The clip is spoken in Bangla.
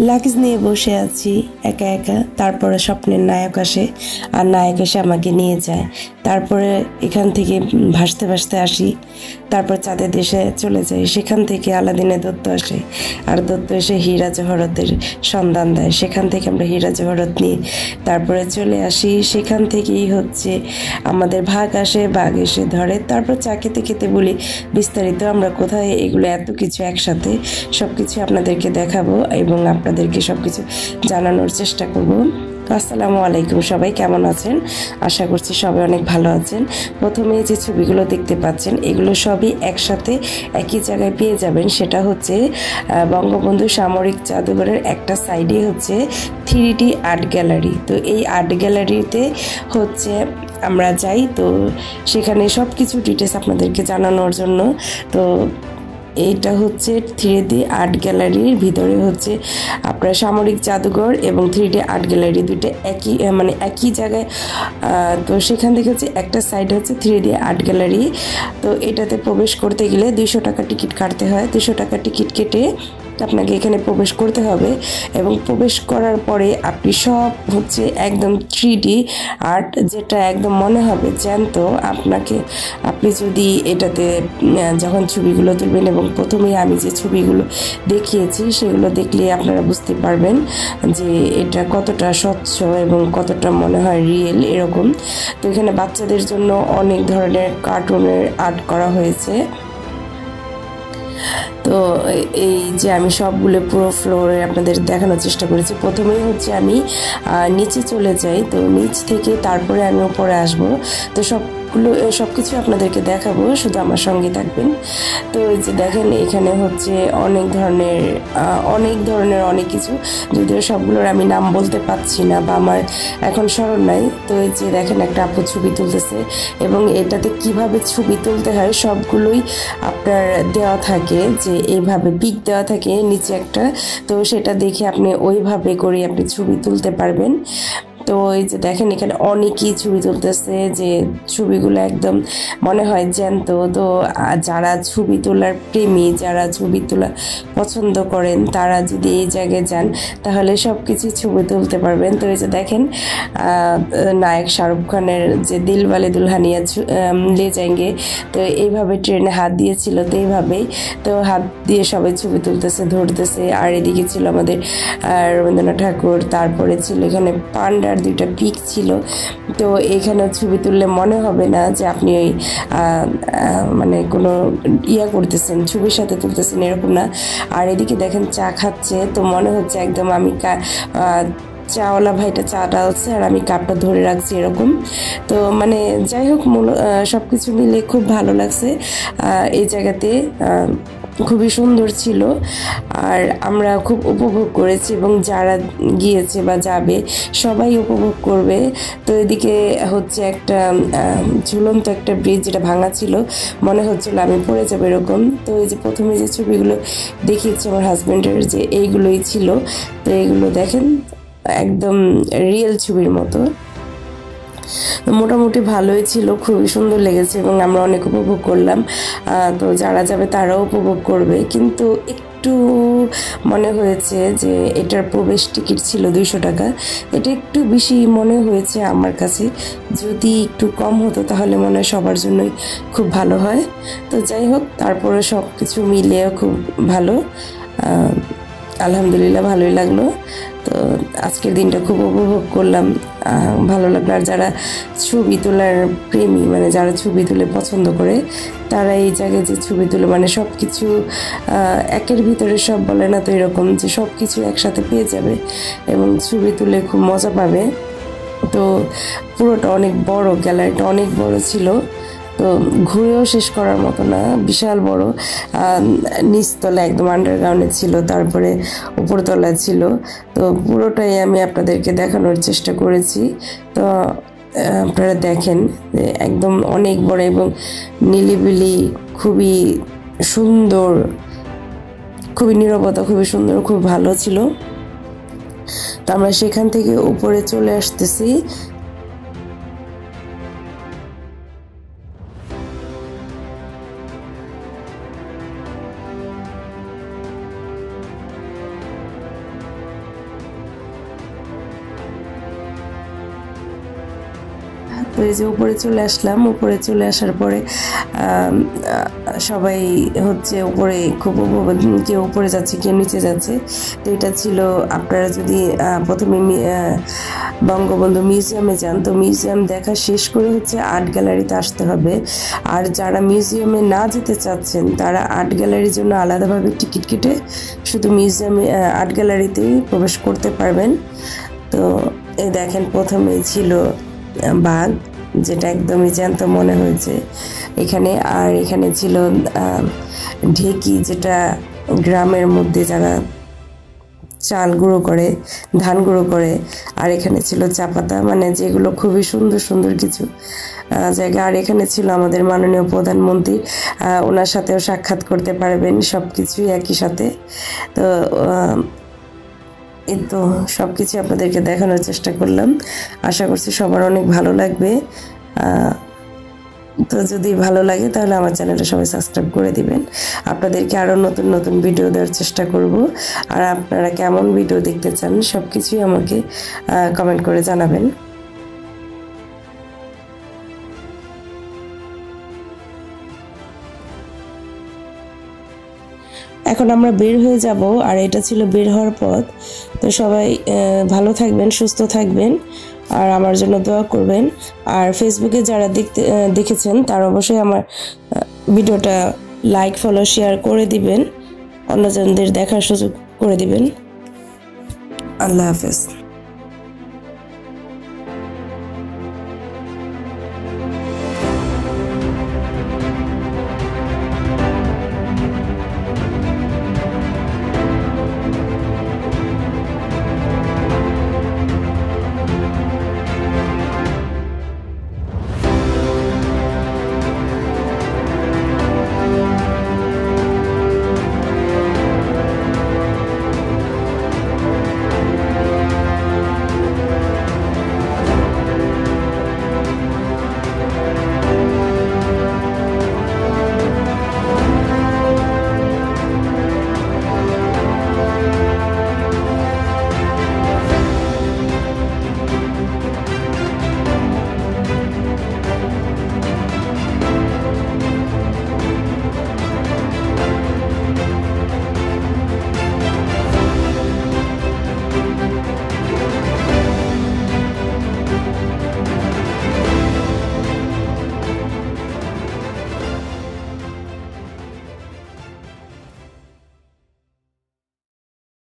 লাগেজ নিয়ে বসে আছি একা একা। তারপরে স্বপ্নের নায়ক আসে, আর নায়ক এসে আমাকে নিয়ে যায়। তারপরে এখান থেকে ভাসতে ভাসতে আসি, তারপর চাঁদের দেশে চলে যাই। সেখান থেকে আলাদিনের দত্ত আসে, আর দত্ত এসে হীরা জহরতের সন্ধান দেয়। সেখান থেকে আমরা হীরা জহরত নিয়ে তারপরে চলে আসি। সেখান থেকেই হচ্ছে আমাদের ভাগ আসে, বাঘ এসে ধরে। তারপর চা খেতে খেতে বলি বিস্তারিত আমরা কোথায় এগুলো এত কিছু একসাথে সব কিছু আপনাদেরকে দেখাবো এবং আপনাদেরকে সব কিছু জানানোর চেষ্টা করব। আসসালামু আলাইকুম, সবাই কেমন আছেন? আশা করছি সবাই অনেক ভালো আছেন। প্রথমে যে ছবিগুলো দেখতে পাচ্ছেন এগুলো সবই একসাথে একই জায়গায় পেয়ে যাবেন। সেটা হচ্ছে বঙ্গবন্ধু সামরিক জাদুঘরের একটা সাইডে হচ্ছে 3D আর্ট গ্যালারি। তো এই আর্ট গ্যালারিতে হচ্ছে আমরা যাই, তো সেখানে সব কিছু ডিটেলস আপনাদেরকে জানানোর জন্য। তো এইটা হচ্ছে 3D আর্ট গ্যালারির ভিতরে হচ্ছে আপনার সামরিক জাদুঘর এবং 3D আর্ট গ্যালারি দুইটা একই জায়গায়। তো সেখান থেকে হচ্ছে একটা সাইড হচ্ছে 3D আর্ট গ্যালারি। তো এটাতে প্রবেশ করতে গেলে 200 টাকা টিকিট কাটতে হয়। 200 টাকা টিকিট কেটে আপনাকে এখানে প্রবেশ করতে হবে এবং প্রবেশ করার পরে আপনি সব হচ্ছে একদম 3D আর্ট, যেটা একদম মনে হবে জ্যান্ত। আপনি যদি এটাতে যখন ছবিগুলো তুলবেন এবং প্রথমেই আমি যে ছবিগুলো দেখিয়েছি সেগুলো দেখলে আপনারা বুঝতে পারবেন যে এটা কতটা স্বচ্ছ এবং কতটা মনে হয় রিয়েল এরকম। তো এখানে বাচ্চাদের জন্য অনেক ধরনের কার্টুনের আর্ট করা হয়েছে। তো এই যে আমি সবগুলো পুরো ফ্লোরে আপনাদের দেখানোর চেষ্টা করেছি। প্রথমেই হচ্ছে আমি নিচে চলে যাই, তো নিচ থেকে তারপরে আমি উপরে আসবো। তো সব কিছু আপনাদেরকে দেখাবো, শুধু আমার সঙ্গে থাকবেন। তো এই যে দেখেন এখানে হচ্ছে অনেক ধরনের অনেক কিছু, যদিও সবগুলোর আমি নাম বলতে পারছি না বা আমার এখন স্মরণ নাই। তো এই যে দেখেন একটা আপু ছবি তুলতেছে এবং এটাতে কিভাবে ছবি তুলতে হয় সবগুলোই আপনার দেওয়া থাকে, যে এইভাবে পিক দেওয়া থাকে নিচে একটা। তো সেটা দেখে আপনি ওইভাবে করে আপনি ছবি তুলতে পারবেন। তো এই যে দেখেন এখানে অনেকেই ছবি তুলতেছে, যে ছবিগুলো একদম মনে হয় জ্যান্ত। তো যারা ছবি তোলার প্রেমী, যারা ছবি তোলা পছন্দ করেন, তারা যদি এই জায়গায় যান তাহলে সব কিছু ছবি তুলতে পারবেন। তো এই যে দেখেন নায়ক শাহরুখ খানের যে দিলওয়ালে দুলহানিয়া লে যায়েঙ্গে, তো এইভাবে ট্রেনে হাত দিয়েছিল, তো এইভাবেই তো হাত দিয়ে সবাই ছবি তুলতেছে, ধরতেছে। আর এদিকে ছিল আমাদের রবীন্দ্রনাথ ঠাকুর, তারপরে ছিল এখানে পান্ডার দুইটা পিক ছিল। তো এখানে ছবি তুললে মনে হবে না যে আপনি ওই মানে কোনো করতেছেন, ছবির সাথে তুলতেছেন, এরকম না। আর এদিকে দেখেন চা খাচ্ছে, তো মনে হচ্ছে একদম আমি চাওয়ালা ভাইটা চা ডালছে আর আমি কাপটা ধরে রাখছি এরকম। তো মানে যাই হোক, সব কিছু মিলে খুব ভালো লাগছে এই জায়গাতে। খুবই সুন্দর ছিল আর আমরা খুব উপভোগ করেছি এবং যারা গিয়েছে বা যাবে সবাই উপভোগ করবে। তো এদিকে হচ্ছে একটা ঝুলন্ত একটা ব্রিজ, যেটা ভাঙা ছিল, মনে হচ্ছিল আমি পড়ে যাবো এরকম। তো এই যে প্রথমে যে ছবিগুলো দেখিয়েছি আমার হাজব্যান্ডের, যে এইগুলোই ছিল। তো এইগুলো দেখেন একদম রিয়েল ছবির মতো। মোটামুটি ভালোই ছিল, খুবই সুন্দর লেগেছে এবং আমরা অনেক উপভোগ করলাম। তো যারা যাবে তারাও উপভোগ করবে, কিন্তু একটু মনে হয়েছে যে এটার প্রবেশ টিকিট ছিল 200 টাকা। এটা একটু বেশি মনে হয়েছে আমার কাছে। যদি একটু কম হতো তাহলে মনে হয় সবার জন্যই খুব ভালো হয়। তো যাই হোক, তারপরে সব কিছু মিলিয়ে খুব ভালো, আলহামদুলিল্লাহ ভালোই লাগলো। তো আজকের দিনটা খুব উপভোগ করলাম, ভালো লাগলো। আর যারা ছবি তোলার প্রেমী, মানে যারা ছবি তুলে পছন্দ করে, তারা এই জায়গায় যে ছবি তুলে, মানে সব কিছু একের ভিতরে সব বলে না, তো এরকম যে সব কিছু একসাথে পেয়ে যাবে এবং ছবি তুলে খুব মজা পাবে। তো পুরোটা অনেক বড়, গ্যালারিটা অনেক বড় ছিল। তো ঘুরেও শেষ করার মতো না, বিশাল বড়। নিচতলা একদম আন্ডারগ্রাউন্ডে ছিল, তারপরে উপরতলা ছিল। তো পুরোটাই আমি আপনাদেরকে দেখানোর চেষ্টা করেছি। তো আপনারা দেখেন একদম অনেক বড় এবং নিলিবিলি, খুবই সুন্দর, খুবই নীরবতা, খুবই সুন্দর, খুব ভালো ছিল। তো আমরা সেখান থেকে উপরে চলে আসতেছি। এই যে উপরে চলে আসলাম। উপরে চলে আসার পরে সবাই হচ্ছে উপরে খুব কেউ উপরে যাচ্ছে কেউ নিচে যাচ্ছে। তো এটা ছিল, আপনারা যদি প্রথমে বঙ্গবন্ধু মিউজিয়ামে যান তো মিউজিয়াম দেখা শেষ করে হচ্ছে আর্ট গ্যালারিতে আসতে হবে। আর যারা মিউজিয়ামে না যেতে চাচ্ছেন তারা আর্ট গ্যালারির জন্য আলাদাভাবে টিকিট কেটে শুধু মিউজিয়ামে আর্ট গ্যালারিতেই প্রবেশ করতে পারবেন। তো এই দেখেন প্রথমেই ছিল বাঘ, যেটা একদমই জ্যান্ত মনে হয়েছে এখানে। আর এখানে ছিল ঢেকি, যেটা গ্রামের মধ্যে যারা চাল গুঁড়ো করে, ধান গুঁড়ো করে। আর এখানে ছিল চা পাতা, মানে যেগুলো খুবই সুন্দর সুন্দর কিছু জায়গা। আর এখানে ছিল আমাদের মাননীয় প্রধানমন্ত্রী, ওনার সাথেও সাক্ষাৎ করতে পারবেন, সব কিছুই একই সাথে। তো এই তো সব কিছু আপনাদেরকে দেখানোর চেষ্টা করলাম, আশা করছি সবার অনেক ভালো লাগবে। তো যদি ভালো লাগে তাহলে আমার চ্যানেলটা সবাই সাবস্ক্রাইব করে দিবেন। আপনাদেরকে আরও নতুন নতুন ভিডিও দেওয়ার চেষ্টা করব। আর আপনারা কেমন ভিডিও দেখতে চান সব কিছুই আমাকে কমেন্ট করে জানাবেন। এখন আমরা বের হয়ে যাব, আর এটা ছিল বের হওয়ার পথ। তো সবাই ভালো থাকবেন, সুস্থ থাকবেন, আর আমার জন্য দোয়া করবেন। আর ফেসবুকে যারা দেখেছেন তারা অবশ্যই আমার ভিডিওটা লাইক, ফলো, শেয়ার করে দিবেন, অন্যজনদের দেখার সুযোগ করে দিবেন। আল্লাহ হাফেজ।